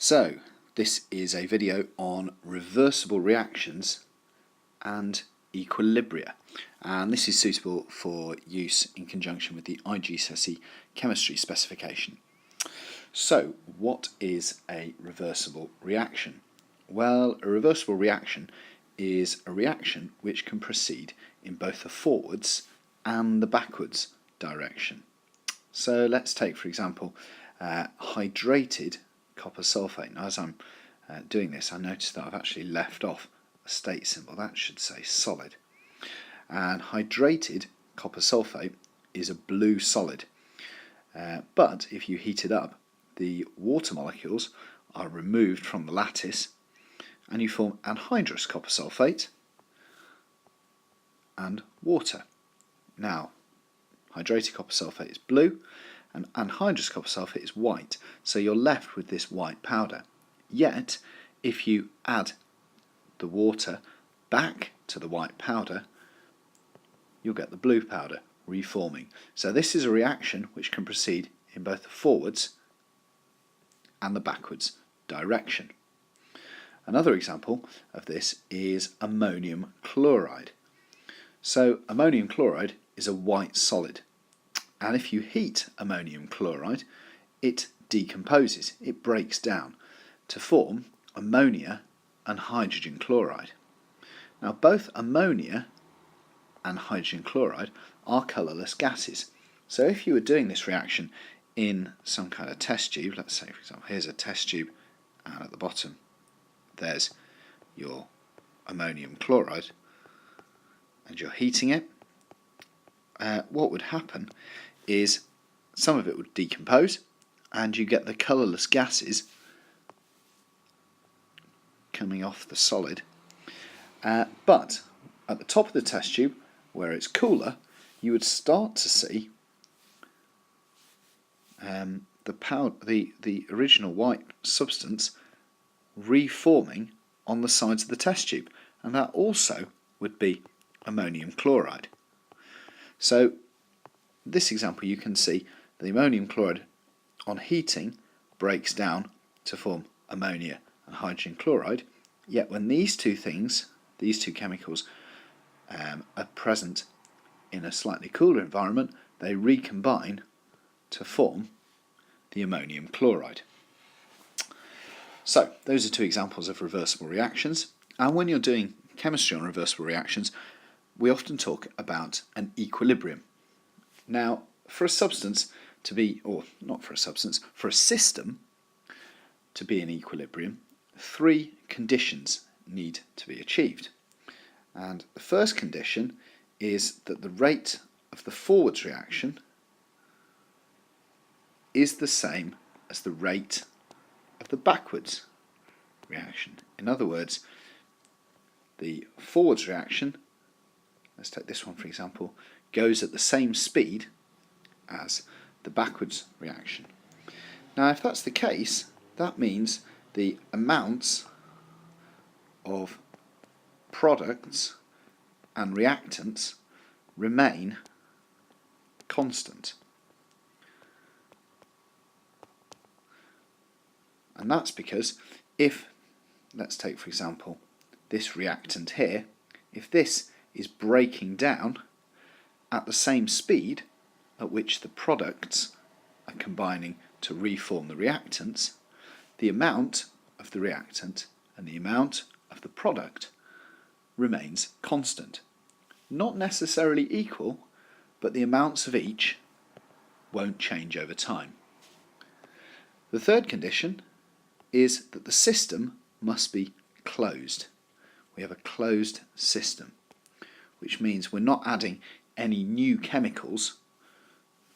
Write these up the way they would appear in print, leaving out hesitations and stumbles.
So, this is a video on reversible reactions and equilibria, and this is suitable for use in conjunction with the IGCSE chemistry specification. So, what is a reversible reaction? Well, a reversible reaction is a reaction which can proceed in both the forwards and the backwards direction. So let's take, for example, hydrated copper sulfate. Now, as I'm doing this, I notice that I've actually left off a state symbol. That should say solid. And hydrated copper sulfate is a blue solid. But if you heat it up, the water molecules are removed from the lattice and you form anhydrous copper sulfate and water. Now, hydrated copper sulfate is blue and anhydrous copper sulfate is white, so you're left with this white powder. Yet, if you add the water back to the white powder, you'll get the blue powder reforming. So this is a reaction which can proceed in both the forwards and the backwards direction. Another example of this is ammonium chloride. So ammonium chloride is a white solid, and if you heat ammonium chloride, it decomposes, it breaks down to form ammonia and hydrogen chloride. Now, both ammonia and hydrogen chloride are colourless gases. So if you were doing this reaction in some kind of test tube, let's say, for example, here's a test tube, and at the bottom there's your ammonium chloride, and you're heating it, what would happen is some of it would decompose and you get the colourless gases coming off the solid. But at the top of the test tube, where it's cooler, you would start to see the original white substance reforming on the sides of the test tube, and that also would be ammonium chloride. So this example, you can see the ammonium chloride on heating breaks down to form ammonia and hydrogen chloride, yet when these two chemicals are present in a slightly cooler environment, they recombine to form the ammonium chloride. So those are two examples of reversible reactions, and when you're doing chemistry on reversible reactions, we often talk about an equilibrium. Now, for a substance to be, or not for a substance, for a system to be in equilibrium, three conditions need to be achieved. And the first condition is that the rate of the forwards reaction is the same as the rate of the backwards reaction. In other words, the forwards reaction, let's take this one for example, goes at the same speed as the backwards reaction. Now, if that's the case, that means the amounts of products and reactants remain constant. And that's because if, let's take for example, this reactant here, if this is breaking down at the same speed at which the products are combining to reform the reactants, the amount of the reactant and the amount of the product remains constant. Not necessarily equal, but the amounts of each won't change over time. The third condition is that the system must be closed. We have a closed system, which means we're not adding any new chemicals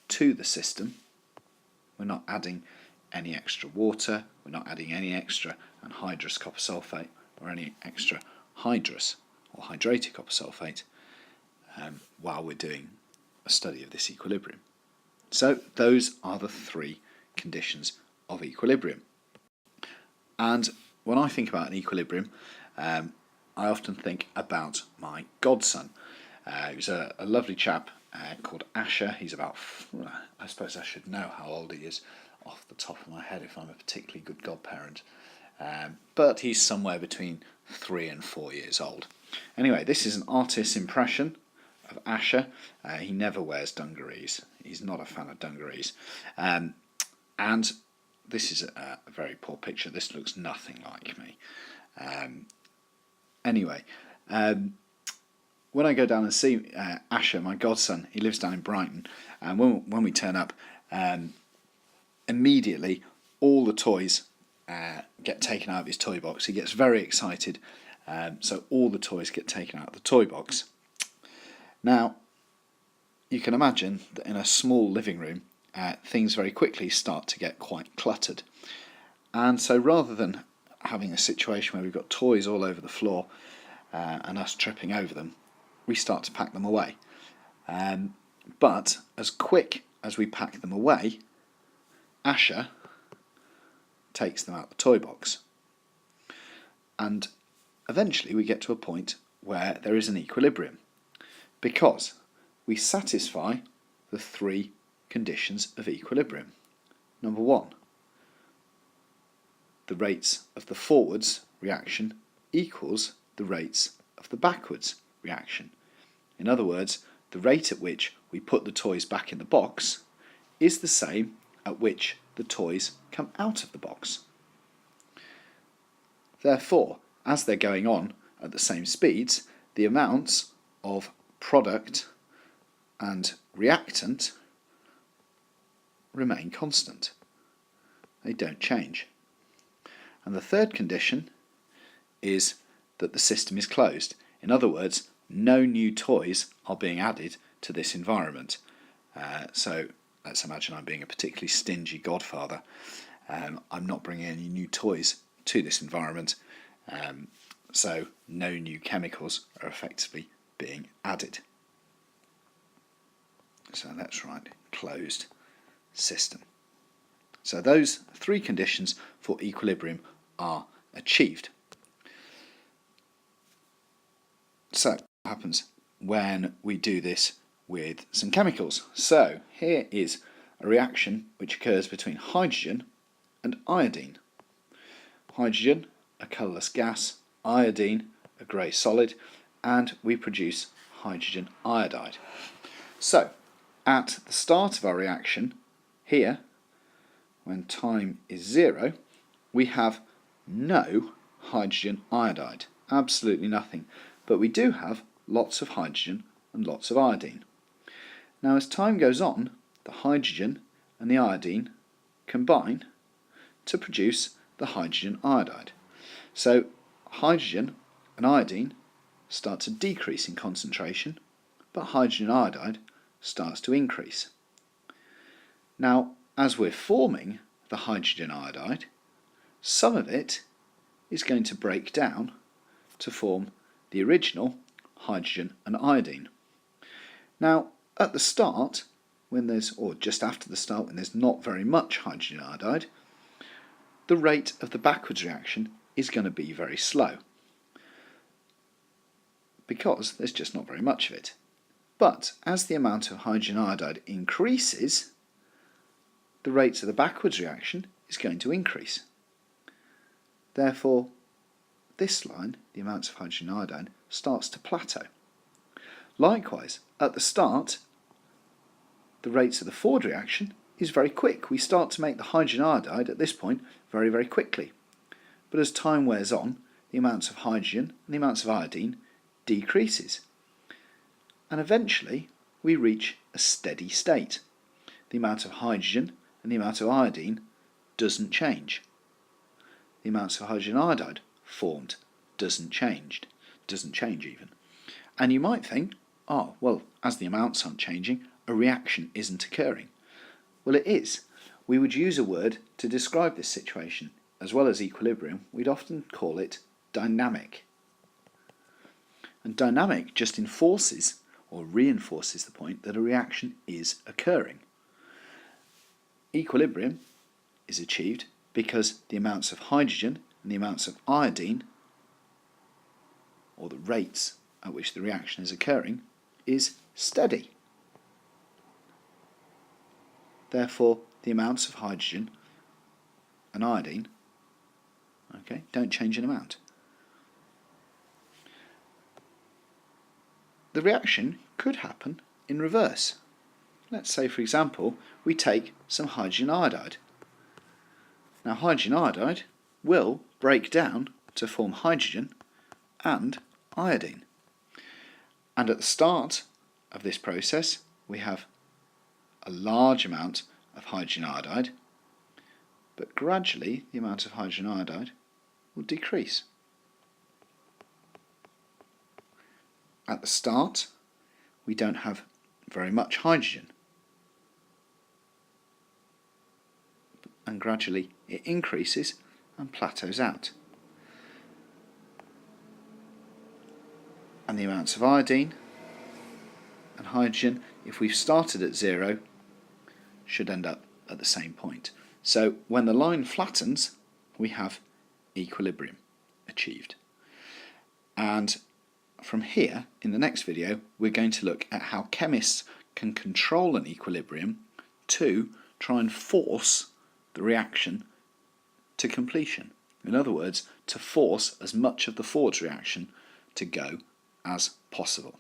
to the system. We're not adding any extra water, we're not adding any extra anhydrous copper sulfate or any extra hydrous or hydrated copper sulfate while we're doing a study of this equilibrium. So those are the three conditions of equilibrium. And when I think about an equilibrium, I often think about my godson. He was a lovely chap called Asher. He's about, I suppose I should know how old he is off the top of my head if I'm a particularly good godparent. But he's somewhere between 3 and 4 years old. Anyway, this is an artist's impression of Asher. He never wears dungarees. He's not a fan of dungarees. And this is a very poor picture. This looks nothing like me. Anyway, when I go down and see Asher, my godson, he lives down in Brighton, and when we turn up, immediately all the toys get taken out of his toy box. He gets very excited, so all the toys get taken out of the toy box. Now, you can imagine that in a small living room, things very quickly start to get quite cluttered. And so rather than having a situation where we've got toys all over the floor and us tripping over them, we start to pack them away. But as quick as we pack them away, Asher takes them out the toy box. And eventually we get to a point where there is an equilibrium, because we satisfy the 3 conditions of equilibrium. Number 1, the rates of the forwards reaction equals the rates of the backwards reaction. In other words, the rate at which we put the toys back in the box is the same at which the toys come out of the box. Therefore, as they're going on at the same speeds, the amounts of product and reactant remain constant. They don't change. And the third condition is that the system is closed. In other words, no new toys are being added to this environment. So let's imagine I'm being a particularly stingy godfather. I'm not bringing any new toys to this environment, so no new chemicals are effectively being added. So let's write closed system. So those 3 conditions for equilibrium are achieved. So what happens when we do this with some chemicals? So here is a reaction which occurs between hydrogen and iodine. Hydrogen, a colourless gas, iodine, a grey solid, and we produce hydrogen iodide. So at the start of our reaction here, when time is 0, we have no hydrogen iodide, absolutely nothing, but we do have lots of hydrogen and lots of iodine. Now as time goes on, the hydrogen and the iodine combine to produce the hydrogen iodide. So hydrogen and iodine start to decrease in concentration, but hydrogen iodide starts to increase. Now, as we're forming the hydrogen iodide, some of it is going to break down to form the original hydrogen and iodine. Now, at the start, or just after the start, when there's not very much hydrogen iodide, the rate of the backwards reaction is going to be very slow, because there's just not very much of it. But as the amount of hydrogen iodide increases, the rate of the backwards reaction is going to increase. Therefore, this line, the amounts of hydrogen iodide, starts to plateau. Likewise, at the start, the rates of the forward reaction is very quick. We start to make the hydrogen iodide at this point very, very quickly. But as time wears on, the amounts of hydrogen and the amounts of iodine decreases. And eventually we reach a steady state. The amount of hydrogen and the amount of iodine doesn't change. The amounts of hydrogen iodide formed doesn't change even. And you might think, oh, well, as the amounts aren't changing, a reaction isn't occurring. Well, it is. We would use a word to describe this situation. As well as equilibrium, we'd often call it dynamic. And dynamic just enforces or reinforces the point that a reaction is occurring. Equilibrium is achieved because the amounts of hydrogen and the amounts of iodine, or the rates at which the reaction is occurring, is steady. Therefore, the amounts of hydrogen and iodine. Okay, don't change an amount. The reaction could happen in reverse. Let's say, for example, we take some hydrogen iodide. Now, hydrogen iodide will break down to form hydrogen and iodine. And at the start of this process, we have a large amount of hydrogen iodide, but gradually the amount of hydrogen iodide will decrease. At the start, we don't have very much hydrogen, and gradually it increases and plateaus out. And the amounts of iodine and hydrogen, if we've started at 0, should end up at the same point. So when the line flattens, we have equilibrium achieved. And from here, in the next video, we're going to look at how chemists can control an equilibrium to try and force the reaction to completion. In other words, to force as much of the Ford's reaction to go as possible.